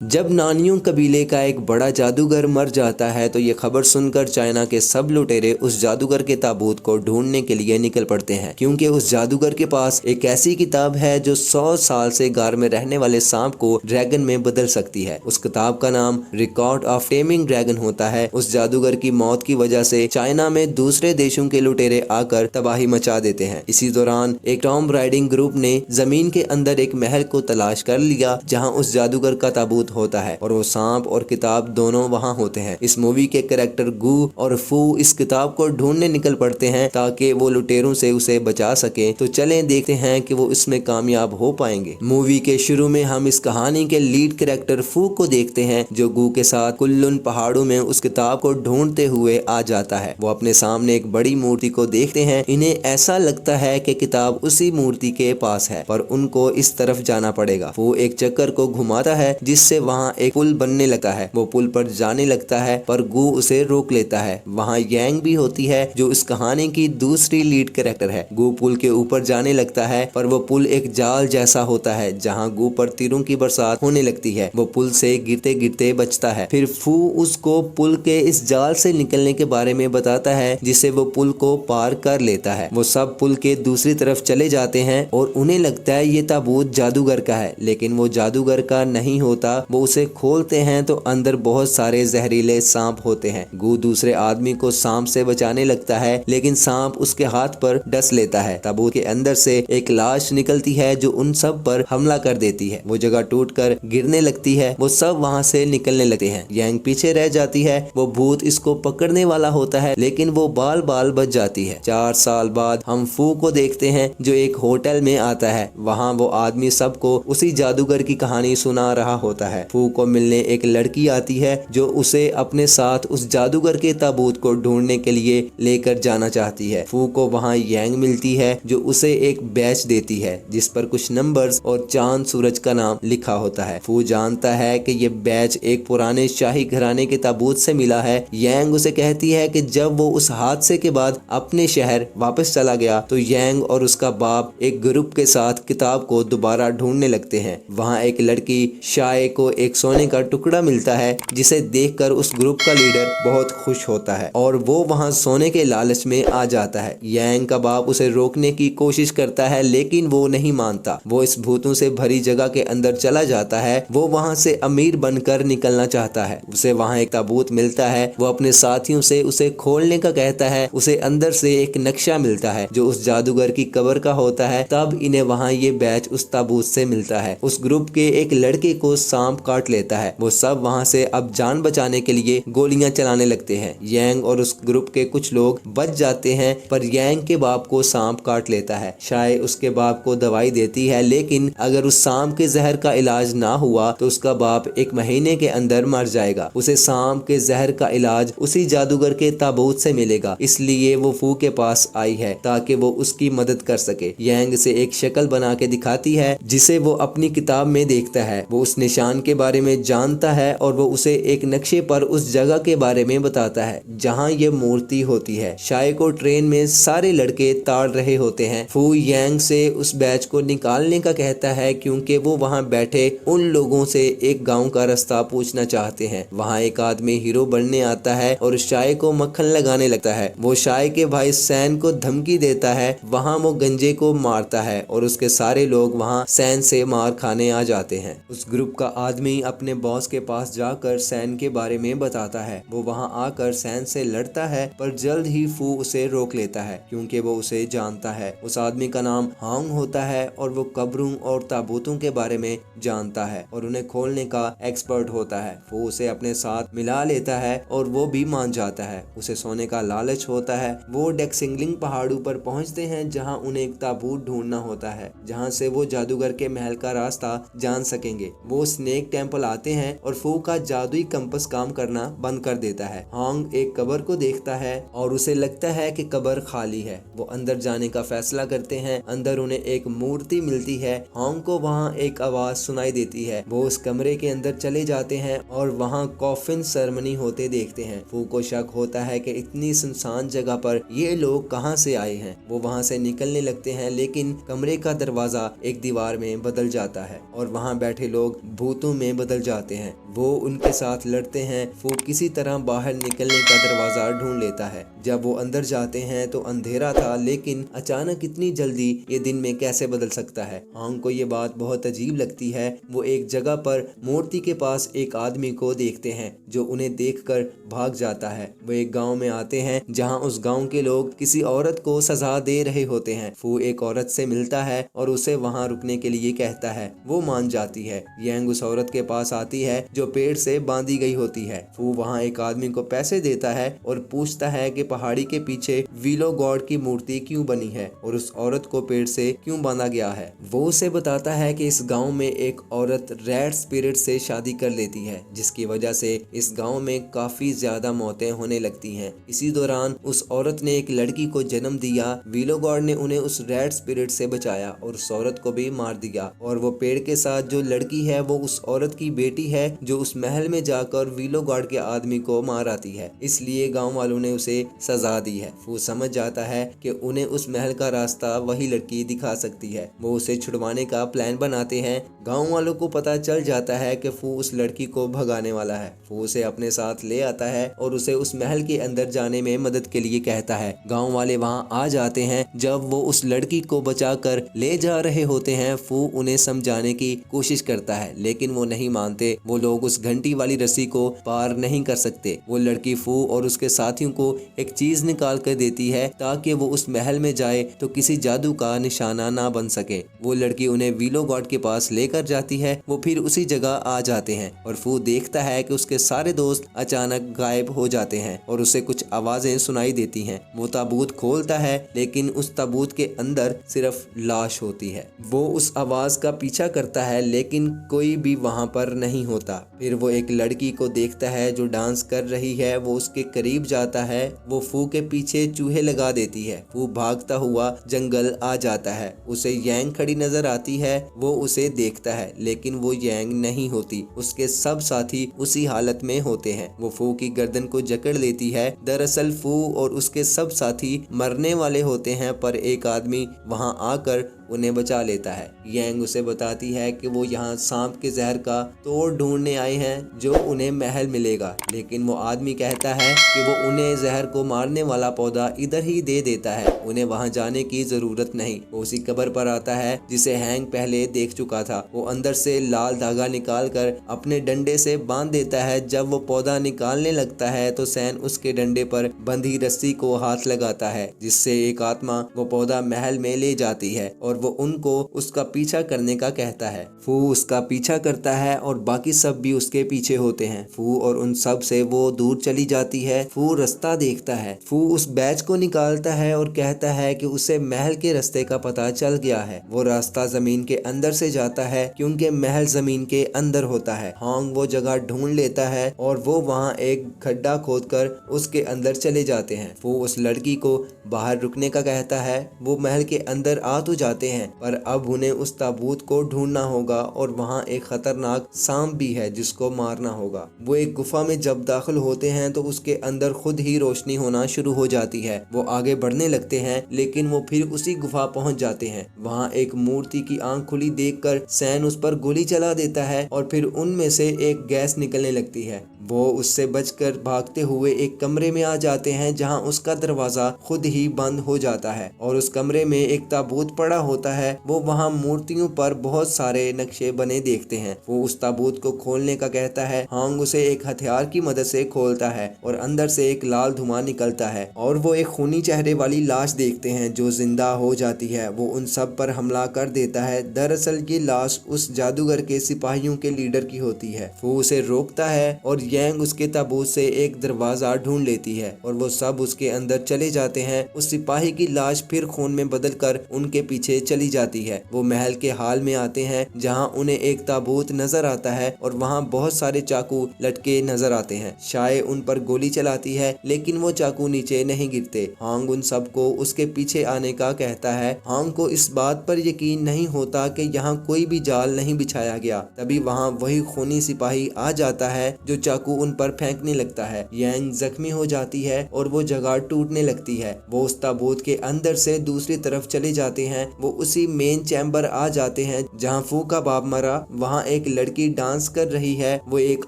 जब नानियों कबीले का एक बड़ा जादूगर मर जाता है तो ये खबर सुनकर चाइना के सब लुटेरे उस जादूगर के ताबूत को ढूंढने के लिए निकल पड़ते हैं, क्योंकि उस जादूगर के पास एक ऐसी किताब है जो 100 साल से गार में रहने वाले सांप को ड्रैगन में बदल सकती है। उस किताब का नाम रिकॉर्ड ऑफ टेमिंग ड्रैगन होता है। उस जादूगर की मौत की वजह से चाइना में दूसरे देशों के लुटेरे आकर तबाही मचा देते हैं। इसी दौरान एक टॉम राइडिंग ग्रुप ने जमीन के अंदर एक महल को तलाश कर लिया जहाँ उस जादूगर का ताबूत होता है और वो सांप और किताब दोनों वहाँ होते हैं। इस मूवी के कैरेक्टर गू और फू इस किताब को ढूंढने निकल पड़ते हैं ताकि वो लुटेरों से उसे बचा सके। तो चलें देखते हैं कि वो इसमें कामयाब हो पाएंगे। मूवी के शुरू में हम इस कहानी के लीड कैरेक्टर फू को देखते हैं जो गू के साथ कुल्लुन पहाड़ों में उस किताब को ढूंढते हुए आ जाता है। वो अपने सामने एक बड़ी मूर्ति को देखते हैं। इन्हें ऐसा लगता है कि किताब उसी मूर्ति के पास है पर उनको इस तरफ जाना पड़ेगा। वो एक चक्कर को घुमाता है जिससे वहाँ एक पुल बनने लगता है। वो पुल पर जाने लगता है पर गू उसे रोक लेता है। वहाँ यांग भी होती है जो इस कहानी की दूसरी लीड कैरेक्टर है। गू पुल के ऊपर जाने लगता है पर वो पुल एक जाल जैसा होता है जहाँ गू पर तीरों की बरसात होने लगती है। वो पुल से गिरते गिरते बचता है। फिर फू उसको पुल के इस जाल से निकलने के बारे में बताता है जिससे वो पुल को पार कर लेता है। वो सब पुल के दूसरी तरफ चले जाते हैं और उन्हें लगता है ये ताबूत जादूगर का है, लेकिन वो जादूगर का नहीं होता। वो उसे खोलते हैं तो अंदर बहुत सारे जहरीले सांप होते हैं। गू दूसरे आदमी को सांप से बचाने लगता है लेकिन सांप उसके हाथ पर डस लेता है। ताबूत के अंदर से एक लाश निकलती है जो उन सब पर हमला कर देती है। वो जगह टूटकर गिरने लगती है। वो सब वहाँ से निकलने लगते हैं। यांग पीछे रह जाती है। वो भूत इसको पकड़ने वाला होता है लेकिन वो बाल बाल बच जाती है। 4 साल बाद हम फू को देखते हैं जो एक होटल में आता है। वहाँ वो आदमी सबको उसी जादूगर की कहानी सुना रहा होता है। फू को मिलने एक लड़की आती है जो उसे अपने साथ उस जादूगर के ताबूत को ढूंढने के लिए लेकर जाना चाहती है। फू को वहाँ यांग मिलती है जो उसे एक बैच देती है जिस पर कुछ नंबर्स और चांद सूरज का नाम लिखा होता है। फू जानता है कि ये बैच एक पुराने शाही घराने के ताबूत से मिला है। यांग उसे कहती है कि जब वो उस हादसे के बाद अपने शहर वापस चला गया तो यांग और उसका बाप एक ग्रुप के साथ किताब को दोबारा ढूंढने लगते हैं। वहाँ एक लड़की शाय को एक सोने का टुकड़ा मिलता है जिसे देखकर उस ग्रुप का लीडर बहुत खुश होता है और वो वहां सोने के लालच में आ जाता है। यांग का बाप उसे रोकने की कोशिश करता है लेकिन वो नहीं मानता। वो इस भूतों से भरी जगह के अंदर चला जाता है। वो वहां से अमीर बनकर निकलना चाहता है। उसे वहां एक ताबूत मिलता है। वो अपने साथियों से उसे खोलने का कहता है। उसे अंदर से एक नक्शा मिलता है जो उस जादूगर की कब्र का होता है। तब इन्हें वहां ये बैच उस ताबूत से मिलता है। उस ग्रुप के एक लड़के को सांप काट लेता है। वो सब वहाँ से अब जान बचाने के लिए गोलियां चलाने लगते हैं। यांग और उस ग्रुप के कुछ लोग बच जाते हैं पर यांग के बाप को सांप काट लेता है। शाय उसके बाप को दवाई देती है लेकिन अगर उस सांप के जहर का इलाज ना हुआ तो उसका बाप 1 महीने के अंदर मर जाएगा। उसे सांप के जहर का इलाज उसी जादूगर के ताबूत से मिलेगा, इसलिए वो फू के पास आई है ताकि वो उसकी मदद कर सके। यांग से एक शक्ल बना के दिखाती है जिसे वो अपनी किताब में देखता है। वो उस निशान के बारे में जानता है और वो उसे एक नक्शे पर उस जगह के बारे में बताता है जहाँ ये मूर्ति होती है। शाय को ट्रेन में सारे लड़के ताड़ रहे होते हैं। फू यांग से उस बैच को निकालने का कहता है क्योंकि वो वहाँ बैठे उन लोगों से एक गांव का रास्ता पूछना चाहते हैं। वहाँ एक आदमी हीरो बनने आता है और शाय को मक्खन लगाने लगता है। वो शाय के भाई सैन को धमकी देता है। वहाँ वो गंजे को मारता है और उसके सारे लोग वहाँ सैन से मार खाने आ जाते हैं। उस ग्रुप का आदमी अपने बॉस के पास जाकर सैन के बारे में बताता है। वो वहां आकर सैन से लड़ता है पर जल्द ही फू उसे रोक लेता है क्योंकि वो उसे जानता है। उस आदमी का नाम हांग होता है और वो कब्रों और ताबूतों के बारे में जानता है और उन्हें खोलने का एक्सपर्ट होता है। वो उसे अपने साथ मिला लेता है और वो भी मान जाता है। उसे सोने का लालच होता है। वो डेक्सिंगलिंग पहाड़ों पर पहुंचते हैं जहां उन्हें एक ताबूत ढूंढना होता है जहां से वो जादूगर के महल का रास्ता जान सकेंगे। वो स्नेक टेम्पल आते हैं और फू का जादुई कंपास काम करना बंद कर देता है। हांग एक कब्र को देखता है और उसे लगता है कि कब्र खाली है। वो अंदर जाने का फैसला करते हैं। अंदर उन्हें एक मूर्ति मिलती है। हांग को वहाँ एक आवाज सुनाई देती है। वो उस कमरे के अंदर चले जाते हैं और वहाँ कॉफिन सेरेमनी होते देखते हैं। फू को शक होता है कि इतनी सुनसान जगह पर ये लोग कहाँ से आए हैं। वो वहाँ से निकलने लगते हैं लेकिन कमरे का दरवाजा एक दीवार में बदल जाता है और वहाँ बैठे लोग भूतों भूतों में बदल जाते हैं। वो उनके साथ लड़ते हैं। फू किसी तरह बाहर निकलने का दरवाजा ढूंढ लेता है। जब वो अंदर जाते हैं तो अंधेरा था, लेकिन अचानक इतनी जल्दी ये दिन में कैसे बदल सकता है। हांग को ये बात बहुत अजीब लगती है। वो एक जगह पर मूर्ति के पास एक आदमी को देखते हैं जो उन्हें देखकर भाग जाता है। वो एक गांव में आते हैं जहां उस गांव के लोग किसी औरत को सजा दे रहे होते हैं। फू एक औरत से मिलता है और उसे वहां रुकने के लिए कहता है। वो मान जाती है। यांग उस औरत के पास आती है जो पेड़ से बांधी गई होती है। फू वहां एक आदमी को पैसे देता है और पूछता है कि पहाड़ी के पीछे विलो गॉड की मूर्ति क्यों बनी है और उस औरत को पेड़ से क्यों बांधा गया है। वो उसे बताता है कि इस गांव में एक औरत रेड स्पिरिट से शादी कर लेती है, जिसकी वजह से इस गांव में काफी ज्यादा मौतें होने लगती हैं। इसी दौरान उस औरत ने एक लड़की को जन्म दिया। विलो गॉड ने उन्हें उस रेड स्पिरिट से बचाया और उस औरत को भी मार दिया। और वो पेड़ के साथ जो लड़की है वो उस औरत की बेटी है जो उस महल में जाकर विलो गॉड के आदमी को मार आती है। इसलिए गांव वालों ने उसे सजा दी है। वो समझ जाता है कि उन्हें उस महल का रास्ता वही लड़की दिखा सकती है। वो उसे छुड़वाने का प्लान बनाते हैं। गांव वालों को पता चल जाता है कि फू उस लड़की को भगाने वाला है। फू उसे अपने साथ ले आता है और उसे उस महल के अंदर जाने में मदद के लिए कहता है। गांव वाले वहां आ जाते हैं। जब वो उस लड़की को बचाकर ले जा रहे होते हैं, फू उन्हें समझाने की कोशिश करता है, लेकिन वो नहीं मानते। वो लोग उस घंटी वाली रस्सी को पार नहीं कर सकते। वो लड़की फू और उसके साथियों को एक चीज निकाल कर देती है ताकि वो उस महल में जाए तो किसी जादू का निशाना ना बन सके। वो लड़की उन्हें विलो गॉड के पास लेकर जाती है। वो फिर उसी जगह आ जाते हैं और फू देखता है कि उसके सारे दोस्त अचानक गायब हो जाते हैं और उसे कुछ आवाजें सुनाई देती हैं। वो ताबूत खोलता है, लेकिन उस ताबूत के अंदर सिर्फ लाश होती है। वो उस आवाज का पीछा करता है, लेकिन कोई भी वहां पर नहीं होता। फिर वो एक लड़की को देखता है जो डांस कर रही है। वो उसके करीब जाता है। वो फू के पीछे चूहे लगा देती है। फू भागता हुआ जंगल आ जाता है। उसे यांग खड़ी नजर आती है। वो उसे देखता है, लेकिन वो यांग नहीं होती। उसके सब साथी उसी हालत में होते हैं। वो फू की गर्दन को जकड़ लेती है। दरअसल फू और उसके सब साथी मरने वाले होते हैं, पर एक आदमी वहां आकर उन्हें बचा लेता है। यांग उसे बताती है कि वो यहाँ सांप के जहर का तोड़ ढूंढने आए हैं जो उन्हें महल मिलेगा, लेकिन वो आदमी कहता है कि वो उन्हें जहर को मारने वाला पौधा इधर ही दे देता है, उन्हें वहाँ जाने की जरूरत नहीं। वो उसी कब्र पर आता है जिसे हैंग पहले देख चुका था। वो अंदर से लाल धागा निकाल कर अपने डंडे से बांध देता है। जब वो पौधा निकालने लगता है तो सैन उसके डंडे पर बंधी रस्सी को हाथ लगाता है, जिससे एक आत्मा वो पौधा महल में ले जाती है और वो उनको उसका पीछा करने का कहता है। फू उसका पीछा करता है और बाकी सब भी उसके पीछे होते हैं। फू और उन सब से वो दूर चली जाती है। फू रास्ता देखता है। फू उस बैच को निकालता है और कहता है कि उसे महल के रास्ते का पता चल गया है। वो रास्ता जमीन के अंदर से जाता है क्योंकि महल जमीन के अंदर होता है। हांग वो जगह ढूंढ लेता है और वो वहाँ एक खड्डा खोदकर उसके अंदर चले जाते हैं। फू उस लड़की को बाहर रुकने का कहता है। वो महल के अंदर आ तो जाते हैं, पर अब उन्हें उस ताबूत को ढूंढना होगा और वहाँ एक खतरनाक सांप भी है जिसको मारना होगा। वो एक गुफा में जब दाखिल होते हैं तो उसके अंदर खुद ही रोशनी होना शुरू हो जाती है। वो आगे बढ़ने लगते हैं, लेकिन वो फिर उसी गुफा पहुंच जाते हैं। वहाँ एक मूर्ति की आंख खुली देखकर सैन उस पर गोली चला देता है और फिर उनमें से एक गैस निकलने लगती है। वो उससे बचकर भागते हुए एक कमरे में आ जाते हैं जहाँ उसका दरवाजा खुद ही बंद हो जाता है और उस कमरे में एक ताबूत पड़ा होता है। वो वहाँ मूर्तियों पर बहुत सारे नक्शे बने देखते हैं। वो उस ताबूत को खोलने का कहता है। हांग उसे एक हथियार की मदद से खोलता है और अंदर से एक लाल धुआं निकलता है और वो एक खूनी चेहरे वाली लाश देखते हैं जो जिंदा हो जाती है। वो उन सब पर हमला कर देता है। दरअसल ये लाश उस जादूगर के सिपाहियों के लीडर की होती है। वो उसे रोकता है और यांग उसके ताबूत से एक दरवाजा ढूंढ लेती है और वो सब उसके अंदर चले जाते हैं। उस सिपाही की लाश फिर खून में बदलकर उनके पीछे चली जाती है। वो महल के हाल में आते हैं जहां उन्हें एक ताबूत नजर आता है और वहां बहुत सारे चाकू लटके नजर आते हैं। शाय उन पर गोली चलाती है, लेकिन वो चाकू नीचे नहीं गिरते। हांग उन सबको उसके पीछे आने का कहता है। हांग को इस बात पर यकीन नहीं होता कि यहाँ कोई भी जाल नहीं बिछाया गया। तभी वहाँ वही खूनी सिपाही आ जाता है जो चाकू चाकू उन पर फेंकने लगता है। यांग जख्मी हो जाती है और वो जगह टूटने लगती है। वो उस ताबूत के अंदर से दूसरी तरफ चले जाते हैं। वो उसी मेन चैम्बर आ जाते हैं जहाँ फू का बाप मरा। वहाँ एक लड़की डांस कर रही है, वो एक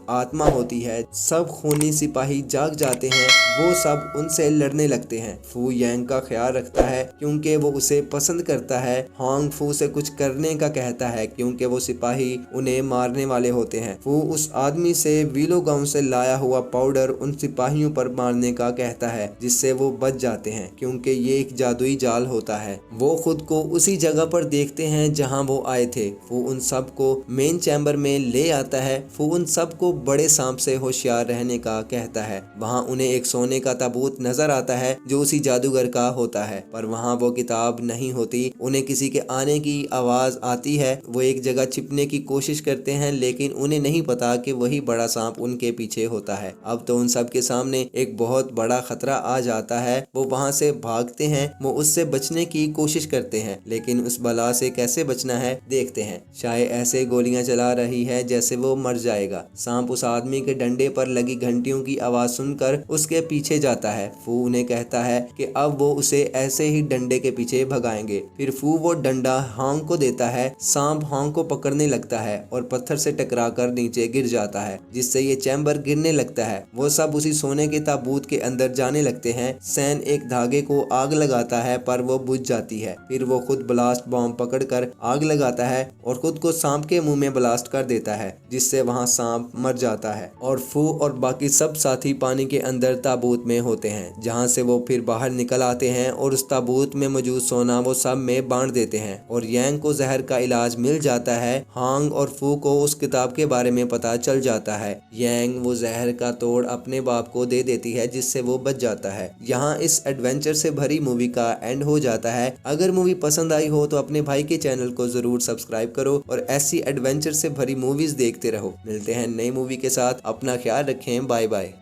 आत्मा होती है। सब खूनी सिपाही जाग जाते हैं, वो सब उनसे लड़ने लगते हैं। फू यांग का ख्याल रखता है क्योंकि वो उसे पसंद करता है। हांग फू से कुछ करने का कहता है क्योंकि वो सिपाही उन्हें मारने वाले होते हैं। फू उस आदमी से विलो गांव से लाया हुआ पाउडर उन सिपाहियों पर मारने का कहता है, जिससे वो बच जाते हैं क्योंकि ये एक जादुई जाल होता है। वो खुद को उसी जगह पर देखते हैं जहां वो आए थे। फू उन सब को मेन चैम्बर में ले आता है। फू उन सब को बड़े सांप से होशियार रहने का कहता है। वहाँ उन्हें एक सोने का ताबूत नजर आता है जो उसी जादूगर का होता है, पर वहाँ वो किताब नहीं होती। उन्हें किसी के आने की आवाज आती है। वो एक जगह छिपने की कोशिश करते हैं, लेकिन उन्हें नहीं पता कि वही बड़ा सांप उनके पीछे होता है। अब तो उन सब के सामने एक बहुत बड़ा खतरा आ जाता है। वो वहाँ से भागते हैं। वो उससे बचने की कोशिश करते हैं, लेकिन उस बला से कैसे बचना है देखते हैं। शायद ऐसे गोलियां चला रही है जैसे वो मर जाएगा। सांप उस आदमी के डंडे पर लगी घंटियों की आवाज सुनकर उसके पीछे जाता है। फू उन्हें कहता है कि अब वो उसे ऐसे ही डंडे के पीछे भगाएंगे। फिर फू वो डंडा हांग को देता है। सांप हांग को पकड़ने लगता है और पत्थर से टकराकर नीचे गिर जाता है, जिससे ये चैम्बर गिरने लगता है। वो सब उसी सोने के ताबूत के अंदर जाने लगते हैं। सैन एक धागे को आग लगाता है, पर वो बुझ जाती है। फिर वो खुद ब्लास्ट बॉम्ब पकड़कर आग लगाता है और खुद को सांप के मुंह में ब्लास्ट कर देता है, जिससे वहाँ सांप मर जाता है। और फू और बाकी सब साथी पानी के अंदर ताबूत में होते हैं, जहाँ से वो फिर बाहर निकल आते हैं और उस ताबूत में मौजूद सोना वो सब में बांट देते हैं। और यांग को जहर का इलाज मिल जाता है। हांग और फू को उस किताब के बारे में पता चल जाता है। यांग वो जहर का तोड़ अपने बाप को दे देती है, जिससे वो बच जाता है। यहाँ इस एडवेंचर से भरी मूवी का एंड हो जाता है। अगर मूवी पसंद आई हो तो अपने भाई के चैनल को जरूर सब्सक्राइब करो और ऐसी एडवेंचर से भरी मूवीज देखते रहो। मिलते हैं नई मूवी के साथ। अपना ख्याल रखें। Bye bye.